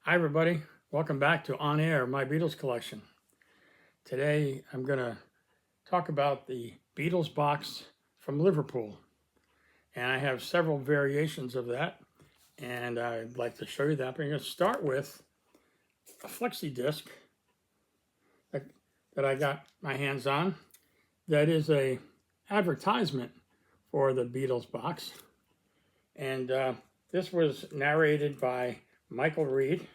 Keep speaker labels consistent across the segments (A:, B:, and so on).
A: Hi everybody, welcome back to On Air, my Beatles collection. Today I'm going to talk about the Beatles box from Liverpool. And I have several variations of that, and I'd like to show you that. But I'm going to start with a flexi disc that I got my hands on. That is a advertisement for the Beatles box. And this was narrated by Michael Reed.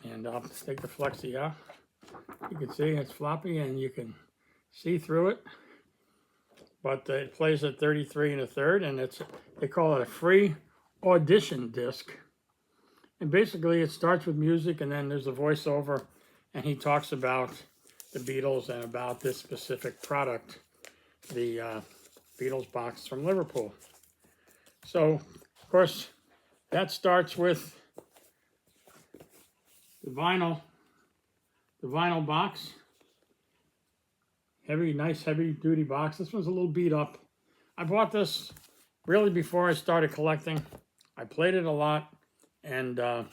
A: And I'll take the flexi out. You can see it's floppy and you can see through it. But it plays at 33 1/3, and they call it a free audition disc. And basically it starts with music, and then there's a voiceover, and he talks about the Beatles and about this specific product, the Beatles box from Liverpool. So, of course, that starts with the vinyl box. Nice heavy duty box. This one's a little beat up. I bought this really before I started collecting. I played it a lot, and well,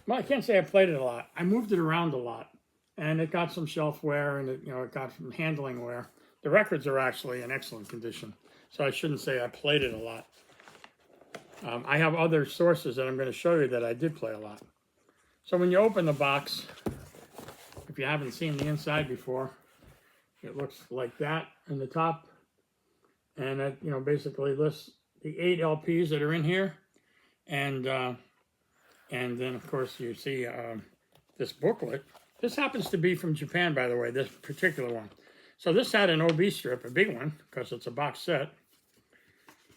A: I can't say I played it a lot. I moved it around a lot, and it got some shelf wear, and it got some handling wear. The records are actually in excellent condition, so I shouldn't say I played it a lot. I have other sources that I'm going to show you that I did play a lot. So when you open the box, if you haven't seen the inside before, it looks like that in the top. And it, basically lists the 8 LPs that are in here. And then, of course, you see this booklet. This happens to be from Japan, by the way, this particular one. So this had an OB strip, a big one, because it's a box set.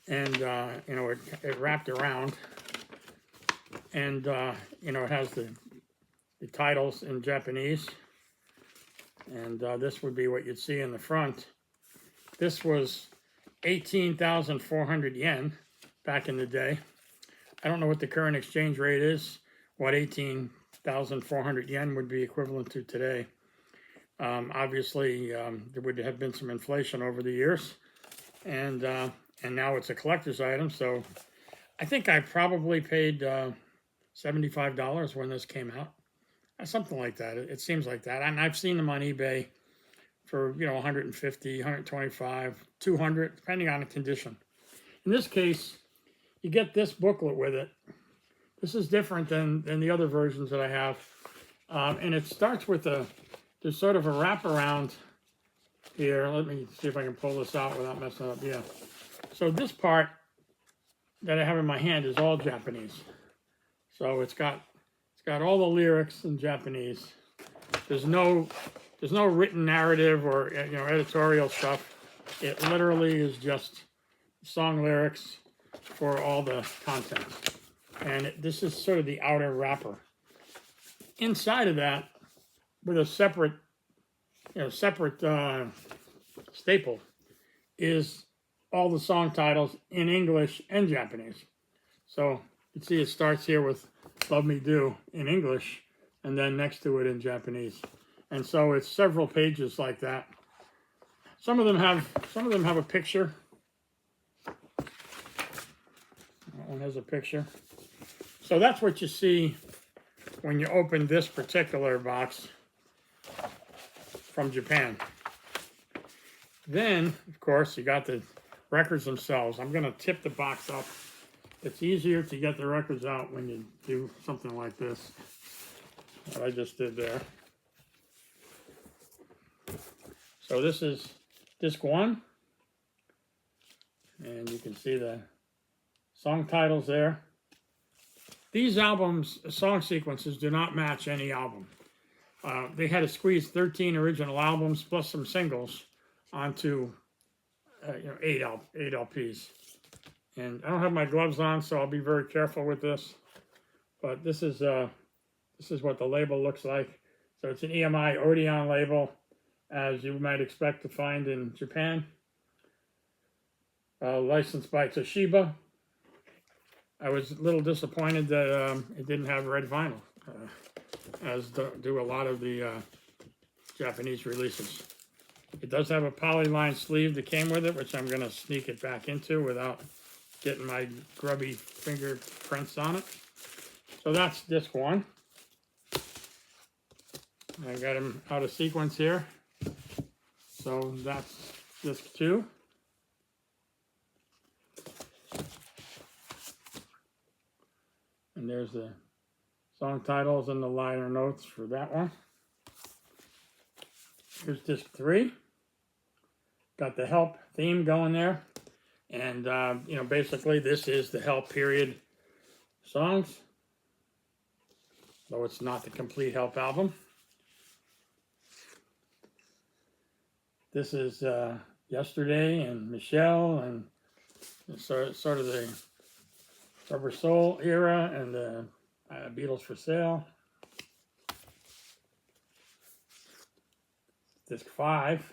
A: And, it wrapped around. And, it has the titles in Japanese. And this would be what you'd see in the front. This was 18,400 yen back in the day. I don't know what the current exchange rate is, what 18,400 yen would be equivalent to today. Obviously, there would have been some inflation over the years. And now it's a collector's item, so I think I probably paid $75 when this came out. Something like that. It seems like that. And I've seen them on eBay for, 150, 125, 200, depending on the condition. In this case, you get this booklet with it. This is different than the other versions that I have. And it starts with there's sort of a wraparound here. Let me see if I can pull this out without messing up. Yeah. So this part that I have in my hand is all Japanese. So it's got all the lyrics in Japanese. There's no written narrative or editorial stuff. It literally is just song lyrics for all the content. And this is sort of the outer wrapper. Inside of that, with a separate staple, is all the song titles in English and Japanese. So you see it starts here with Love Me Do in English, and then next to it in Japanese. And so it's several pages like that. Some of them have a picture. That one has a picture. So that's what you see when you open this particular box from Japan. Then, of course, you got the records themselves. I'm going to tip the box up. It's easier to get the records out when you do something like this, what I just did there. So this is disc 1, and you can see the song titles there. These albums, song sequences, do not match any album. They had to squeeze 13 original albums plus some singles onto 8 LPs. And I don't have my gloves on, so I'll be very careful with this. But this is what the label looks like. So it's an EMI Odeon label, as you might expect to find in Japan. Licensed by Toshiba. I was a little disappointed that it didn't have red vinyl, as do a lot of the Japanese releases. It does have a polyline sleeve that came with it, which I'm going to sneak it back into without getting my grubby fingerprints on it. So that's disc 1. I got them out of sequence here. So that's disc 2. And there's the song titles and the liner notes for that one. Here's disc 3. Got the Help theme going there. And, you know, basically this is the Help period songs. Though it's not the complete Help album. This is Yesterday and Michelle and sort of the Rubber Soul era and the Beatles for Sale. Disc 5.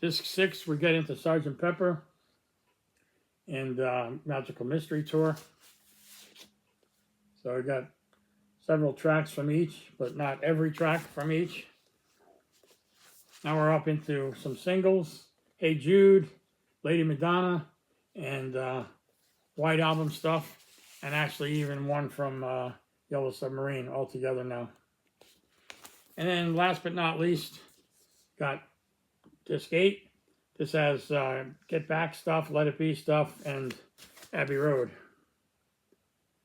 A: Disc 6, we get into Sgt. Pepper and Magical Mystery Tour. So we got several tracks from each, but not every track from each. Now we're up into some singles. Hey Jude, Lady Madonna, and White Album stuff. And actually even one from Yellow Submarine all together now. And then last but not least, got disc 8. This has Get Back stuff, Let It Be stuff, and Abbey Road.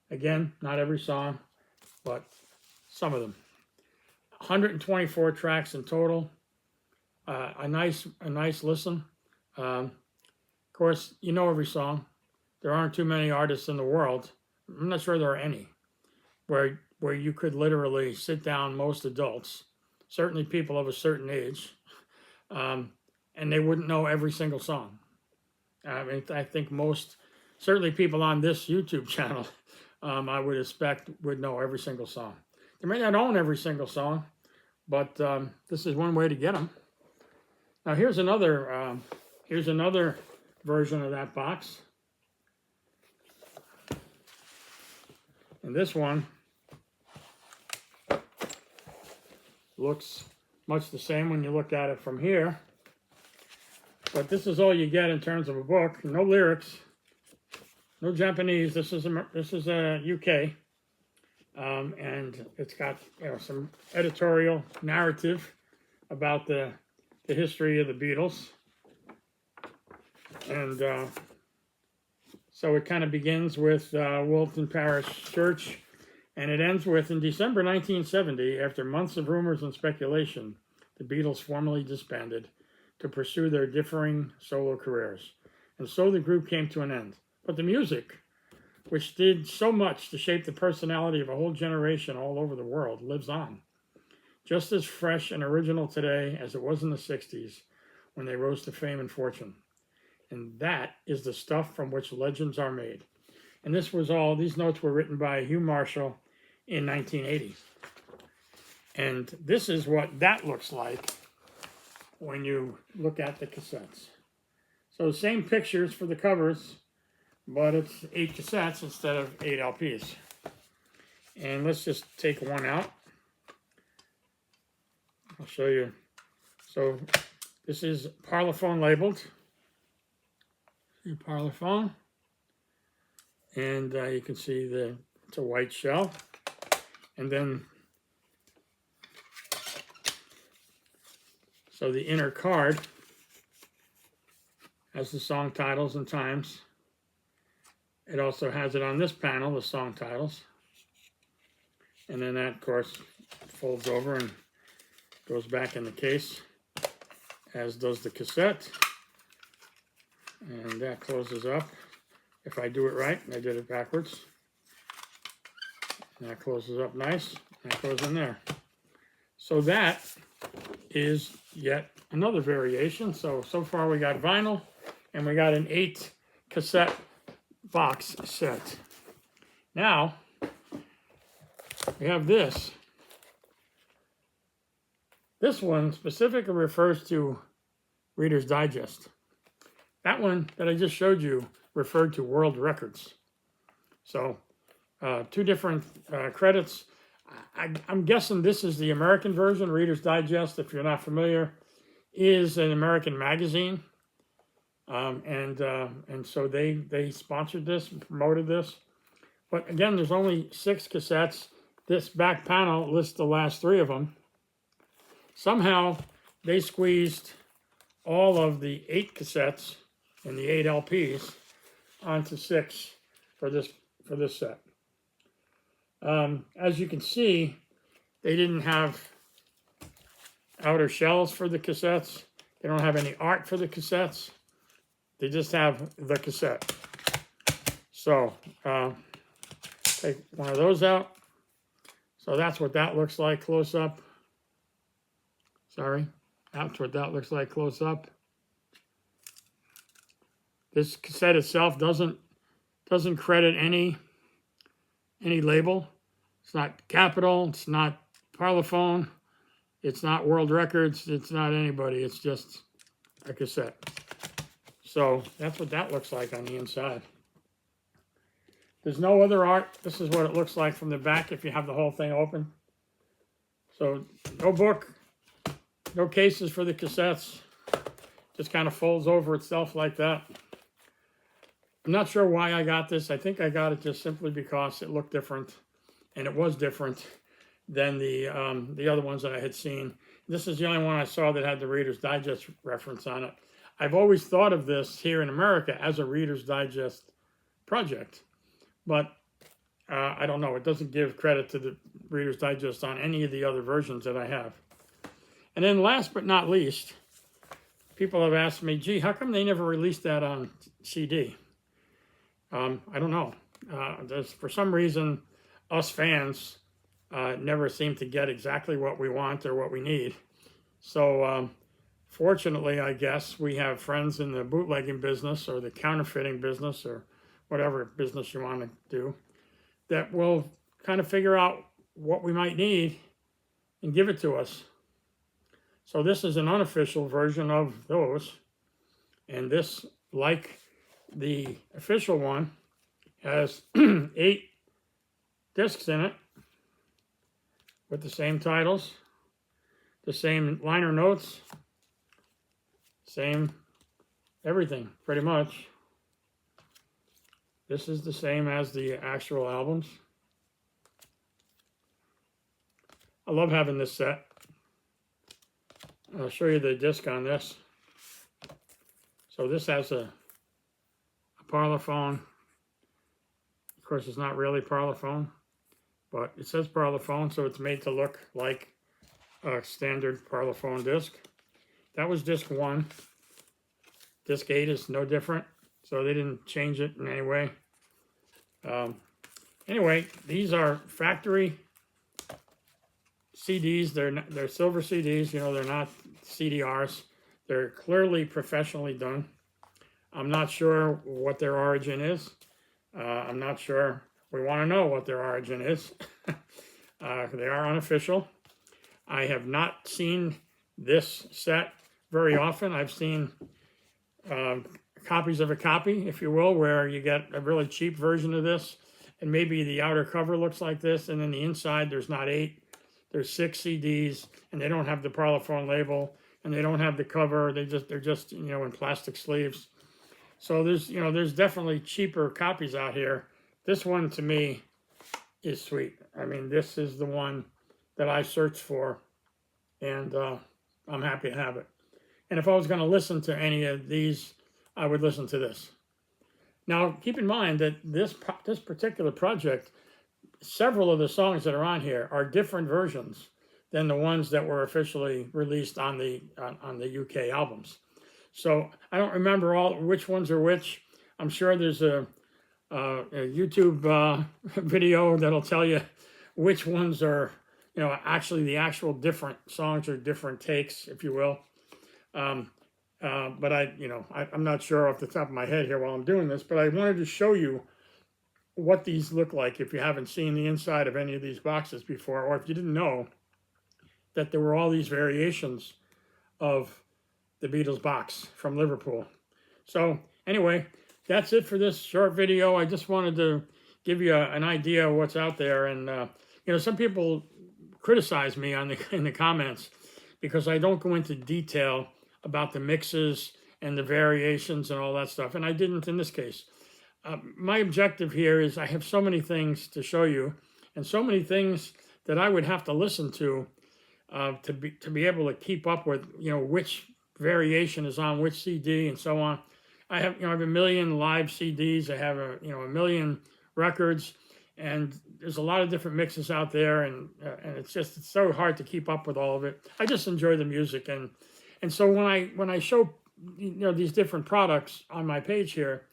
A: Again, not every song, but some of them. 124 tracks in total. A nice listen. Of course, you know every song. There aren't too many artists in the world. I'm not sure there are any where you could literally sit down, most adults, certainly people of a certain age, and they wouldn't know every single song. I mean, I think most, certainly people on this YouTube channel, I would expect would know every single song. They may not own every single song, but this is one way to get them. Now here's another version of that box. And this one looks much the same when you look at it from here. But this is all you get in terms of a book. No lyrics, no Japanese. This is a UK, and it's got, you know, some editorial narrative about the history of the Beatles. And so it kind of begins with Wilton Parish Church, and it ends with, in December 1970, after months of rumors and speculation, the Beatles formally disbanded to pursue their differing solo careers. And so the group came to an end. But the music, which did so much to shape the personality of a whole generation all over the world, lives on. Just as fresh and original today as it was in the 60s when they rose to fame and fortune. And that is the stuff from which legends are made. And this was all, these notes were written by Hugh Marshall in 1980. And this is what that looks like when you look at the cassettes. So same pictures for the covers, but it's 8 cassettes instead of 8 LPs. And let's just take one out. I'll show you. So this is Parlophone labeled. Parlophone, and you can see it's a white shell, and then so the inner card has the song titles and times. It also has it on this panel, the song titles, and then that, of course, folds over and goes back in the case, as does the cassette. And that closes up. If I do it right, I did it backwards. And that closes up nice. And that goes in there. So that is yet another variation. So far we got vinyl, and we got an 8 cassette box set. Now, we have this. This one specifically refers to Reader's Digest. That one that I just showed you referred to world records. So 2 different credits. I'm guessing this is the American version, Reader's Digest. If you're not familiar, is an American magazine, and so they sponsored this and promoted this. But again, there's only 6 cassettes. This back panel lists the last 3 of them. Somehow they squeezed all of the 8 cassettes and the 8 LPs onto 6 for this set. As you can see, they didn't have outer shells for the cassettes. They don't have any art for the cassettes. They just have the cassette. So take one of those out. So that's what that looks like close up. Sorry, that's what that looks like close up. This cassette itself doesn't credit any label. It's not Capitol, it's not Parlophone, it's not World Records, it's not anybody, it's just a cassette. So that's what that looks like on the inside. There's no other art. This is what it looks like from the back if you have the whole thing open. So no book, no cases for the cassettes. Just kind of folds over itself like that. I'm not sure why I got this. I think I got it just simply because it looked different, and it was different than the other ones that I had seen. This is the only one I saw that had the Reader's Digest reference on it. I've always thought of this here in America as a Reader's Digest project, but I don't know. It doesn't give credit to the Reader's Digest on any of the other versions that I have. And then last but not least, people have asked me, gee, how come they never released that on CD? I don't know. For some reason, us fans never seem to get exactly what we want or what we need. So fortunately, I guess, we have friends in the bootlegging business or the counterfeiting business or whatever business you want to do that will kind of figure out what we might need and give it to us. So this is an unofficial version of those. And this, like the official one, has 8 discs in it with the same titles, the same liner notes, same everything, pretty much. This is the same as the actual albums. I love having this set. I'll show you the disc on this. So this has a Parlophone. Of course, it's not really Parlophone, but it says Parlophone, so it's made to look like a standard Parlophone disc. That was disc 1. Disc 8 is no different, so they didn't change it in any way. Anyway, these are factory CDs. They're silver CDs. You know, they're not CDRs. They're clearly professionally done. I'm not sure what their origin is. I'm not sure. We want to know what their origin is. They are unofficial. I have not seen this set very often. I've seen copies of a copy, if you will, where you get a really cheap version of this, and maybe the outer cover looks like this, and then the inside there's not 8, there's 6 CDs, and they don't have the Parlophone label, and they don't have the cover. They're just you know, in plastic sleeves. So there's definitely cheaper copies out here. This one to me is sweet. I mean, this is the one that I searched for, and I'm happy to have it. And if I was going to listen to any of these, I would listen to this. Now, keep in mind that this particular project, several of the songs that are on here are different versions than the ones that were officially released on the UK albums. So I don't remember which ones are which. I'm sure there's a YouTube video that'll tell you which ones are, you know, actually the actual different songs or different takes, if you will. But I'm not sure off the top of my head here while I'm doing this, but I wanted to show you what these look like if you haven't seen the inside of any of these boxes before, or if you didn't know that there were all these variations of the Beatles box from Liverpool. So anyway, that's it for this short video. I just wanted to give you an idea of what's out there. And, you know, some people criticize me in the comments because I don't go into detail about the mixes and the variations and all that stuff. And I didn't in this case. My objective here is I have so many things to show you and so many things that I would have to listen to be able to keep up with, which variation is on which CD and so on. I have, I have a million live CDs. I have a million records, and there's a lot of different mixes out there, and it's so hard to keep up with all of it. I just enjoy the music, and so when I show these different products on my page here,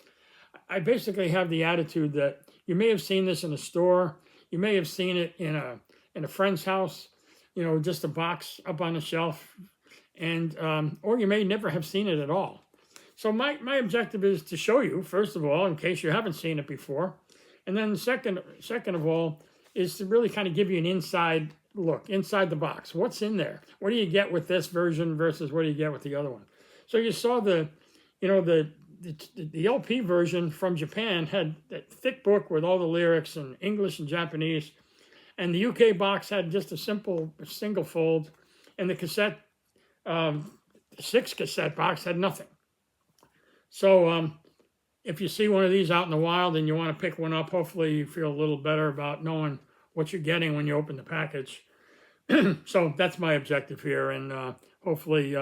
A: I basically have the attitude that you may have seen this in a store, you may have seen it in a friend's house, just a box up on a shelf, and or you may never have seen it at all. So my objective is to show you, first of all, in case you haven't seen it before, and then second of all, is to really kind of give you an inside look, inside the box. What's in there? What do you get with this version versus what do you get with the other one? So you saw the LP version from Japan had that thick book with all the lyrics in English and Japanese, and the UK box had just a simple single fold, and the cassette 6 cassette box had nothing. So if you see one of these out in the wild and you want to pick one up, hopefully you feel a little better about knowing what you're getting when you open the package. So that's my objective here, and hopefully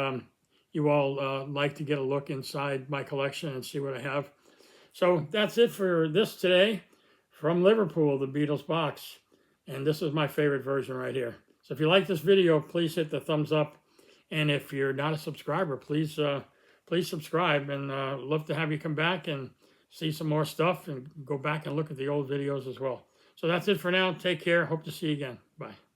A: you all like to get a look inside my collection and see what I have. So that's it for this today from Liverpool, the Beatles box. And this is my favorite version right here. So if you like this video, please hit the thumbs up. And if you're not a subscriber, please subscribe, and love to have you come back and see some more stuff and go back and look at the old videos as well. So that's it for now. Take care. Hope to see you again. Bye.